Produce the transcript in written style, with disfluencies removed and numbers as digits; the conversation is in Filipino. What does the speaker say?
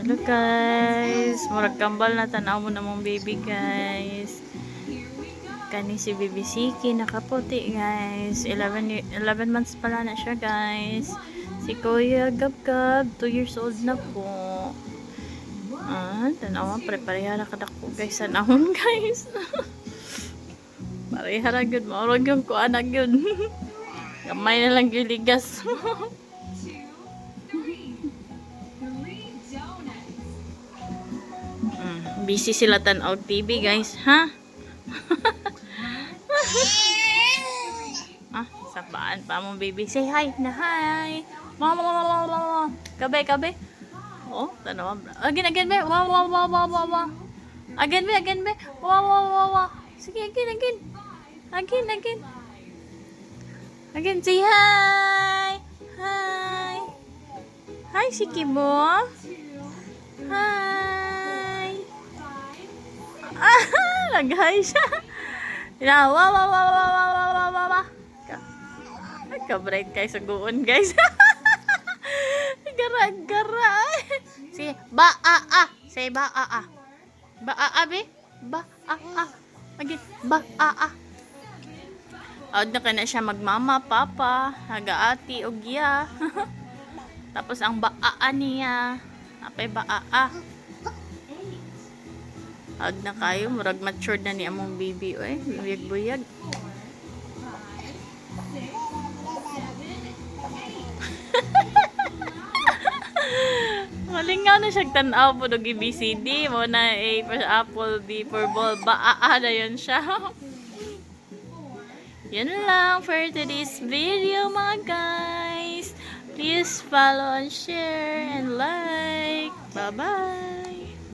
Hello guys, murag kambal na tanaw mo na mong baby guys. Kani si baby Siki nakaputi guys. 11 months pala na siya guys. Si Kuya Gab-Gab 2 years old na po. Tanaw preparehara kadako guys sanahon guys. Parehara gyud maurag yung ko anak gyud. Gamay na lang gyud ligas. Busy sila tanaw TV guys, ha? Sapaan pa mo baby. Say hi na hi. Mama. Kabe. Oh, tanaw. Again be. Wow. Again be. Wow. Sige, again. Again, say hi. Hi, Siki mo. Hi. Nag-hi siya. Wow. Nagka-bright kayo sa guon, guys. Gara. Sige, ba-a-a. Say ba-a-a. Ba-a-a, be. Ba-a-a. Again, ba-a-a. Aud na ka na siya magmama, papa, hagaati, o giya. Tapos ang ba-a-a niya. Apay ba-a-a. Aud na kayo, murag matured na ni among baby, oy. Buyag-buyag. Malingaw na siyang tanaw po ng ABCD. Mo na A for apple, B for ball. Ba-a-a na yun siya. Yun lang for today's video mga guys. Please follow and share and like. Bye-bye.